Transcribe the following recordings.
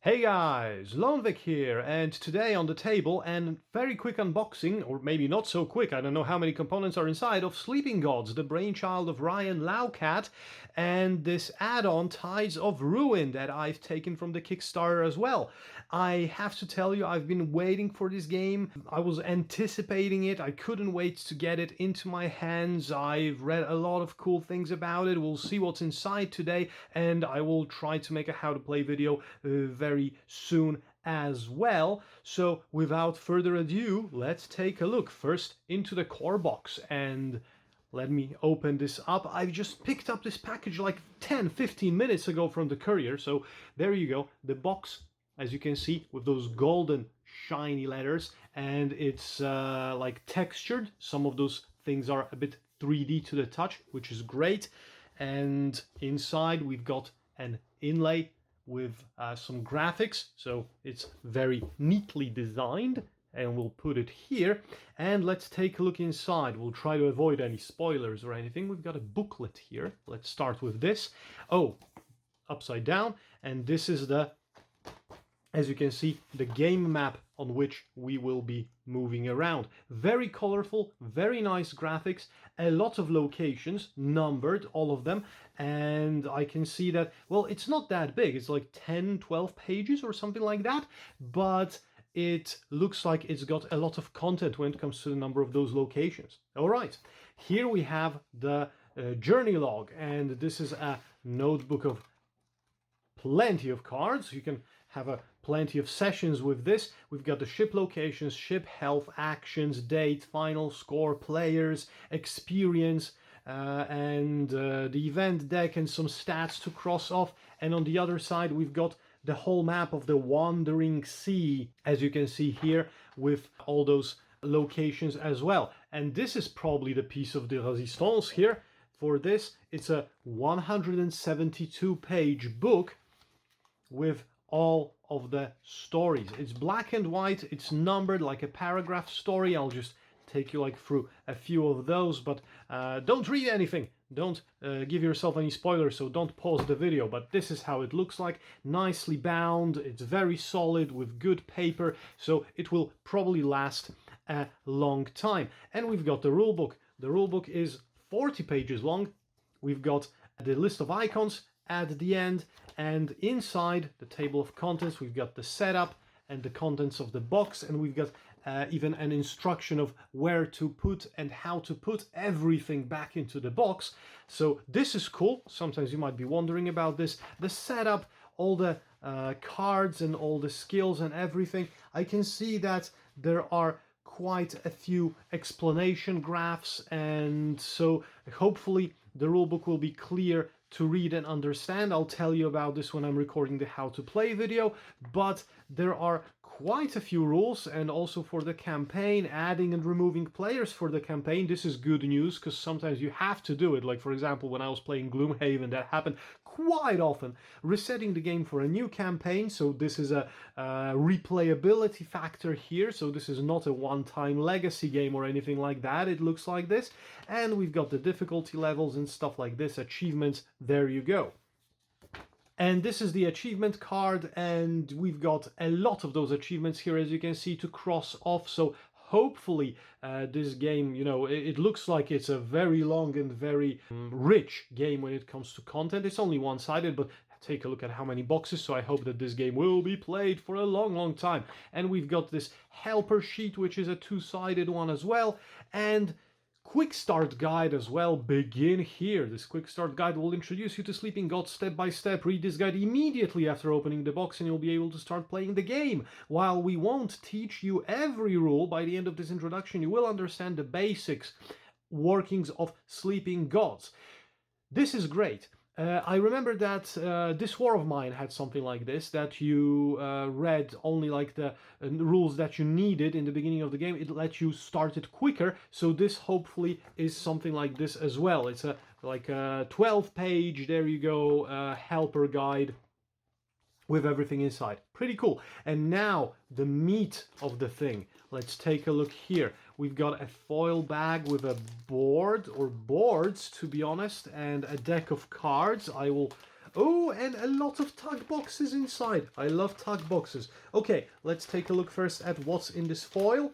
Hey guys, Lonevik here, and today on the table, and very quick unboxing, or maybe not so quick, I don't know how many components are inside, of Sleeping Gods, the brainchild of Ryan Laukat, and this add-on Tides of Ruin that I've taken from the Kickstarter as well. I have to tell you, I've been waiting for this game. I was anticipating it. I couldn't wait to get it into my hands. I've read a lot of cool things about it. We'll see what's inside today, and I will try to make a how to play video very soon as well. So without further ado, let's take a look first into the core box, and let me open this up. I've just picked up this package like 10-15 minutes ago from the courier, so there you go. The box, as you can see, with those golden shiny letters, and it's like textured. Some of those things are a bit 3D to the touch, which is great. And inside we've got an inlay with some graphics, so it's very neatly designed, and we'll put it here. And let's take a look inside. We'll try to avoid any spoilers or anything. We've got a booklet here. Let's start with this. Oh, upside down, and this is the, as you can see, the game map on which we will be moving around. Very colorful, very nice graphics, a lot of locations, numbered, all of them, and I can see that, well, it's not that big, it's like 10-12 pages or something like that, but it looks like it's got a lot of content when it comes to the number of those locations. All right, here we have the journey log, and this is a notebook of plenty of cards. You can have plenty of sessions with this. We've got the ship locations, ship health, actions, date, final score, players, experience, and the event deck, and some stats to cross off. And on the other side we've got the whole map of the Wandering Sea, as you can see here, with all those locations as well. And this is probably the piece of the resistance here. For this, it's a 172 page book with all of the stories. It's black and white, it's numbered like a paragraph story. I'll just take you like through a few of those, but don't read anything. Don't give yourself any spoilers, so don't pause the video. But this is how it looks like, nicely bound. It's very solid with good paper, so it will probably last a long time. And we've got the rulebook. The rulebook is 40 pages long. We've got the list of icons at the end, and inside the table of contents we've got the setup and the contents of the box, and we've got even an instruction of where to put and how to put everything back into the box. So this is cool. Sometimes you might be wondering about this. The setup, all the cards and all the skills and everything. I can see that there are quite a few explanation graphs, and so hopefully the rulebook will be clear to read and understand. I'll tell you about this when I'm recording the how to play video, but there are quite a few rules, and also for the campaign, adding and removing players for the campaign. This is good news, because sometimes you have to do it. Like, for example, when I was playing Gloomhaven, that happened quite often. Resetting the game for a new campaign, so this is a replayability factor here, so this is not a one-time legacy game or anything like that. It looks like this. And we've got the difficulty levels and stuff like this, achievements, there you go. And this is the achievement card, and we've got a lot of those achievements here, as you can see, to cross off. So hopefully this game, you know, it looks like it's a very long and very rich game when it comes to content. It's only one-sided, but take a look at how many boxes, so I hope that this game will be played for a long time. And we've got this helper sheet, which is a two-sided one as well, and quick start guide as well. Begin here. This quick start guide will introduce you to Sleeping Gods step by step. Read this guide immediately after opening the box and you'll be able to start playing the game. While we won't teach you every rule, by the end of this introduction you will understand the basics, workings of Sleeping Gods. This is great. I remember that This War of Mine had something like this, that you read only like the rules that you needed in the beginning of the game. It let you start it quicker, so this hopefully is something like this as well. It's like a 12-page, there you go, helper guide with everything inside. Pretty cool. And now the meat of the thing. Let's take a look here. We've got a foil bag with a board, or boards to be honest, and a deck of cards. I will Oh, and a lot of tug boxes inside. I love tug boxes. Okay, let's take a look first at what's in this foil.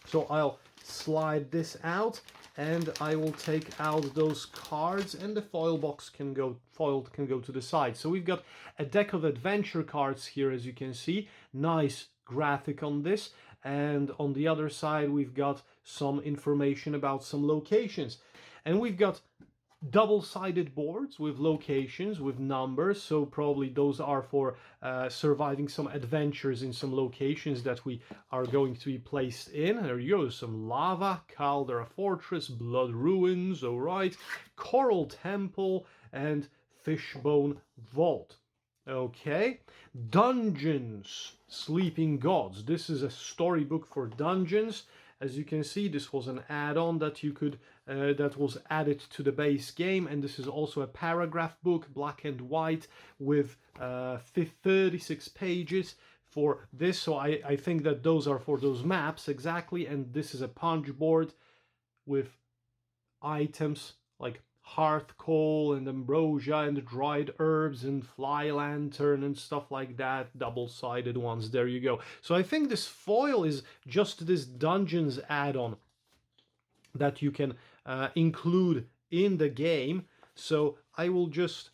So I'll slide this out and I will take out those cards, and the foil can go to the side. So we've got a deck of adventure cards here, as you can see. Nice graphic on this. And on the other side we've got some information about some locations. And we've got double-sided boards with locations, with numbers, so probably those are for surviving some adventures in some locations that we are going to be placed in. There you go, some lava, caldera fortress, blood ruins, all right, coral temple, and fishbone vault. Okay, dungeons, sleeping gods. This is a storybook for dungeons. As you can see, this was an add-on that you could that was added to the base game, and this is also a paragraph book, black and white, with 36 pages for this. So I think that those are for those maps exactly, and this is a punch board with items like hearth coal and ambrosia and dried herbs and fly lantern and stuff like that, double-sided ones. There you go. So I think this foil is just this dungeons add-on that you can include in the game. So I will just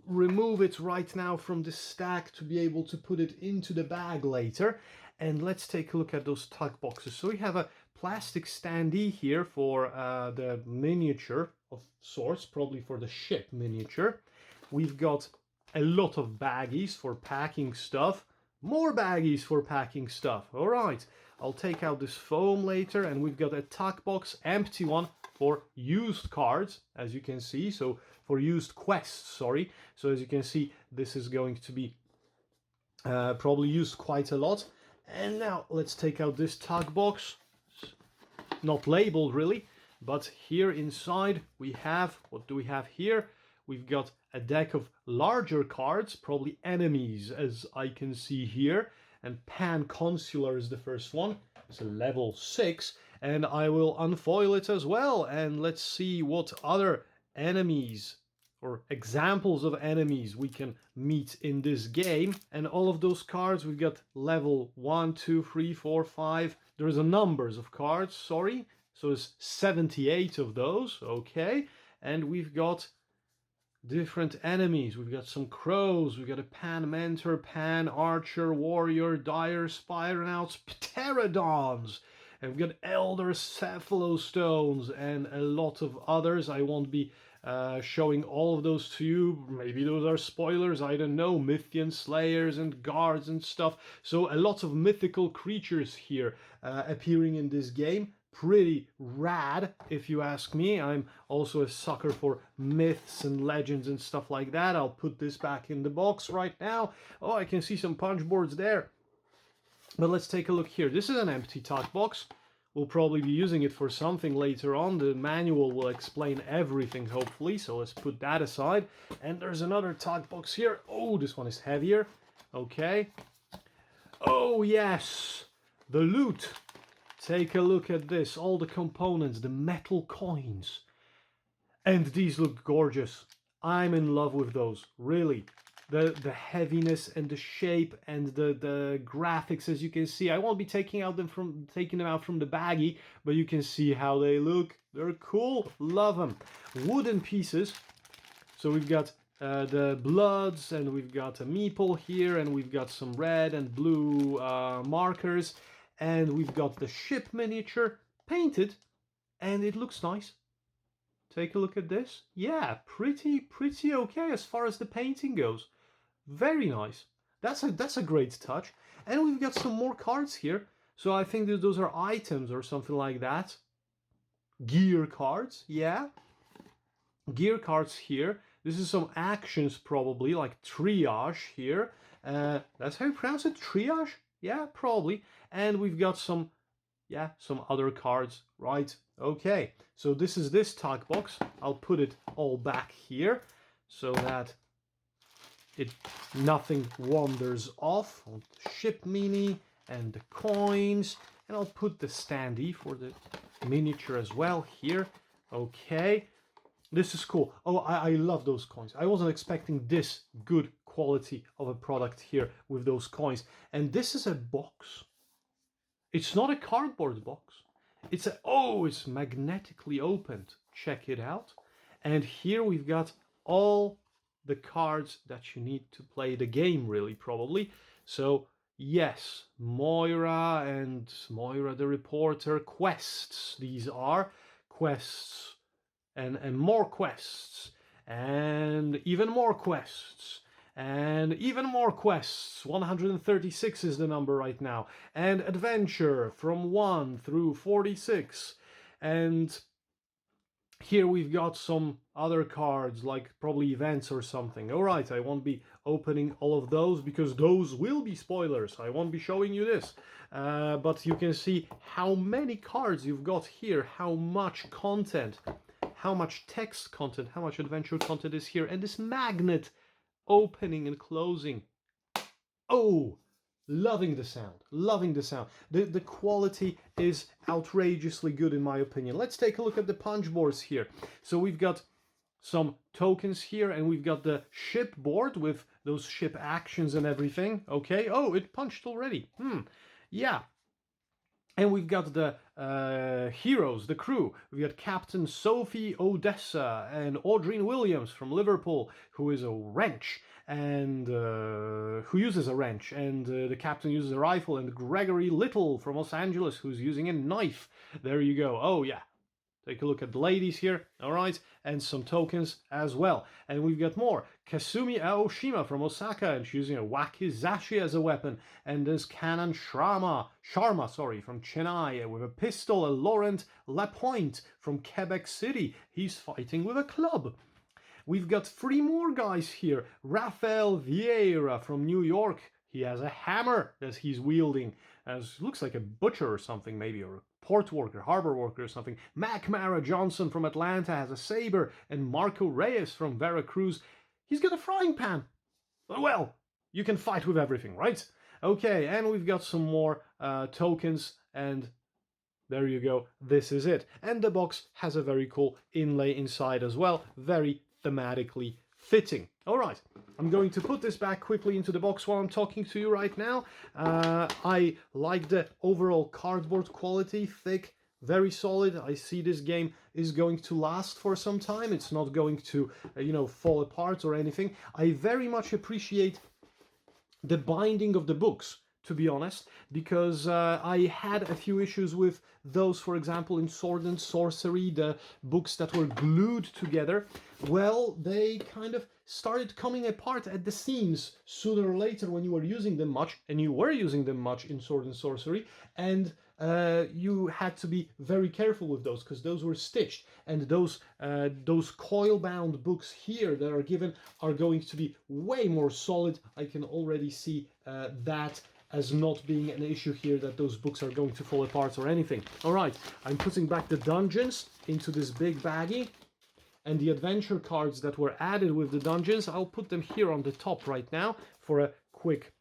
remove it right now from the stack to be able to put it into the bag later. And let's take a look at those tug boxes. So we have a plastic standee here for the miniature of sorts, probably for the ship miniature. We've got a lot of baggies for packing stuff, more baggies for packing stuff. All right, I'll take out this foam later, and we've got a tug box, empty one, for used cards, as you can see. So for used quests, sorry. So as you can see, this is going to be probably used quite a lot. And now let's take out this tug box. Not labeled really, but here inside we have, what do we have here? We've got a deck of larger cards, probably enemies, as I can see here. And Pan Consular is the first one. It's a level 6, and I will unfoil it as well. And let's see what other enemies or examples of enemies we can meet in this game. And all of those cards, we've got level 1, 2, 3, 4, 5. There's a numbers of cards, sorry. So it's 78 of those, okay. And we've got different enemies. We've got some crows, we've got a Pan Mentor, Pan Archer, Warrior, Dire Spironauts, Pterodons, and we've got Elder Cephalostones, and a lot of others. I won't be showing all of those to you. Maybe those are spoilers, I don't know. Mythian Slayers and Guards and stuff. So a lot of mythical creatures here appearing in this game. Pretty rad, if you ask me. I'm also a sucker for myths and legends and stuff like that. I'll put this back in the box right now. Oh, I can see some punch boards there. But let's take a look here. This is an empty tug box. We'll probably be using it for something later on. The manual will explain everything, hopefully. So let's put that aside. And there's another tug box here. Oh, this one is heavier. Okay. Oh, yes. The loot. Take a look at this, all the components, the metal coins. And these look gorgeous. I'm in love with those, really. The heaviness and the shape and the graphics, as you can see. I won't be taking them out from the baggie, but you can see how they look. They're cool, love them. Wooden pieces. So we've got the bloods, and we've got a meeple here, and we've got some red and blue markers. And we've got the ship miniature painted, and it looks nice. Take a look at this. Yeah, pretty okay as far as the painting goes. Very nice. That's a great touch. And we've got some more cards here. So I think that those are items or something like that. Gear cards, yeah. Gear cards here. This is some actions probably, like triage here. That's how you pronounce it, triage? Yeah, probably. And we've got some other cards, right? Okay, so this is this tug box. I'll put it all back here so that nothing wanders off. Ship mini and the coins, and I'll put the standee for the miniature as well here. Okay, This is cool. Oh, I love those coins. I wasn't expecting this good quality of a product here with those coins. And this is a box. It's not a cardboard box. It's magnetically opened. Check it out. And here we've got all the cards that you need to play the game, really, probably. So, yes, Moira and Moira the Reporter quests. These are quests and more quests and even more quests and even more quests. 136 is the number right now. And adventure from 1 through 46. And here we've got some other cards, like probably events or something. Alright, I won't be opening all of those because those will be spoilers. I won't be showing you this. But you can see how many cards you've got here, how much content, how much text content, how much adventure content is here, and this magnet opening and closing. Oh, loving the sound, loving the sound. The quality is outrageously good in my opinion. Let's take a look at the punch boards here. So we've got some tokens here, and we've got the ship board with those ship actions and everything. Okay, oh, it punched already. Yeah. And we've got the heroes, the crew. We've got Captain Sophie Odessa and Audrey Williams from Liverpool, who is a wrench, and who uses a wrench, and the captain uses a rifle, and Gregory Little from Los Angeles, who's using a knife. There you go. Oh yeah. Take a look at the ladies here, alright, and some tokens as well. And we've got more. Kasumi Aoshima from Osaka, and she's using a wakizashi as a weapon. And there's Kanan Sharma from Chennai with a pistol, and Laurent Lapointe from Quebec City. He's fighting with a club. We've got 3 more guys here. Rafael Vieira from New York. He has a hammer that he's wielding. Looks like a butcher or something, maybe, or a port worker, harbor worker or something. McMara Johnson from Atlanta has a saber, and Marco Reyes from Veracruz, he's got a frying pan. Well, you can fight with everything, right? Okay, and we've got some more tokens, and there you go, this is it. And the box has a very cool inlay inside as well, very thematically fitting. Alright, I'm going to put this back quickly into the box while I'm talking to you right now. I like the overall cardboard quality, thick, very solid. I see this game is going to last for some time. It's not going to, fall apart or anything. I very much appreciate the binding of the books, to be honest, because I had a few issues with those, for example, in Sword and Sorcery, the books that were glued together. Well, they kind of started coming apart at the seams sooner or later when you were using them much, and you were using them much in Sword and Sorcery, and you had to be very careful with those because those were stitched, and those coil-bound books here that are given are going to be way more solid. I can already see that as not being an issue here, that those books are going to fall apart or anything. Alright, I'm putting back the dungeons into this big baggie, and the adventure cards that were added with the dungeons, I'll put them here on the top right now for a quick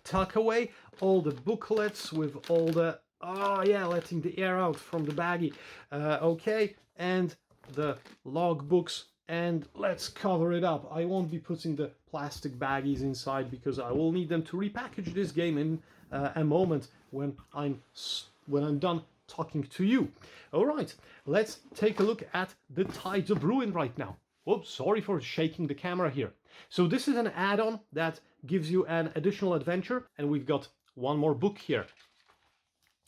tuck away. All the booklets with all the, letting the air out from the baggie. Okay, and the log books, and let's cover it up. I won't be putting the plastic baggies inside because I will need them to repackage this game in a moment when I'm done talking to you. Alright, let's take a look at the Tides of Ruin right now. Whoops, sorry for shaking the camera here. So this is an add-on that gives you an additional adventure, and we've got one more book here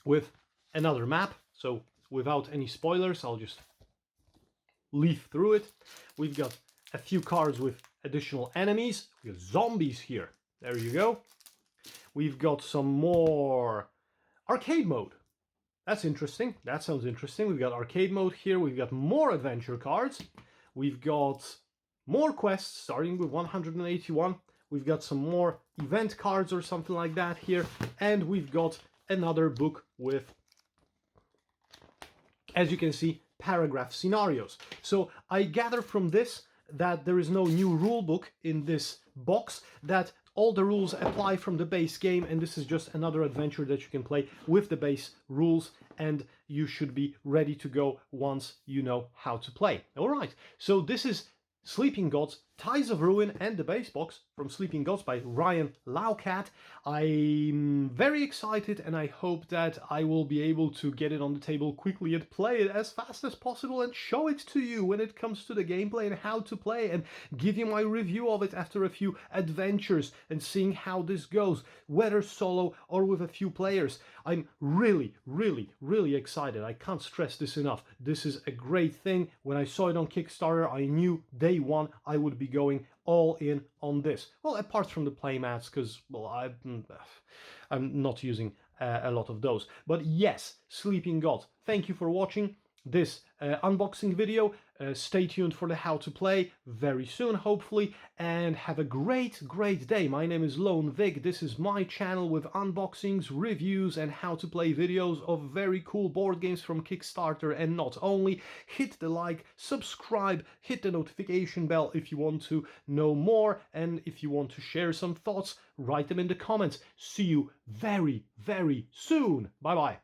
with another map. So without any spoilers, I'll just leaf through it. We've got a few cards with additional enemies. We've got zombies here. There you go. We've got some more arcade mode. That's interesting. That sounds interesting. We've got arcade mode here. We've got more adventure cards. We've got more quests starting with 181. We've got some more event cards or something like that here. And we've got another book with, as you can see, paragraph scenarios. So I gather from this that there is no new rule book in this box, that all the rules apply from the base game, and this is just another adventure that you can play with the base rules and you should be ready to go once you know how to play. All right, so this is Sleeping Gods, Ties of Ruin, and the base box from Sleeping Gods by Ryan Laukat. I'm very excited, and I hope that I will be able to get it on the table quickly and play it as fast as possible and show it to you when it comes to the gameplay and how to play, and give you my review of it after a few adventures and seeing how this goes, whether solo or with a few players. I'm really, really, really excited. I can't stress this enough. This is a great thing. When I saw it on Kickstarter, I knew day one I would be going all in on this. Well, apart from the playmats, because, well, I'm not using a lot of those. But yes, Sleeping God, thank you for watching this unboxing video. Stay tuned for the how to play very soon, hopefully, and have a great day. My name is Lone Vic. This is my channel with unboxings, reviews, and how to play videos of very cool board games from Kickstarter. And not only, hit the like, subscribe, hit the notification bell if you want to know more, and if you want to share some thoughts, write them in the comments. See you very soon. Bye bye.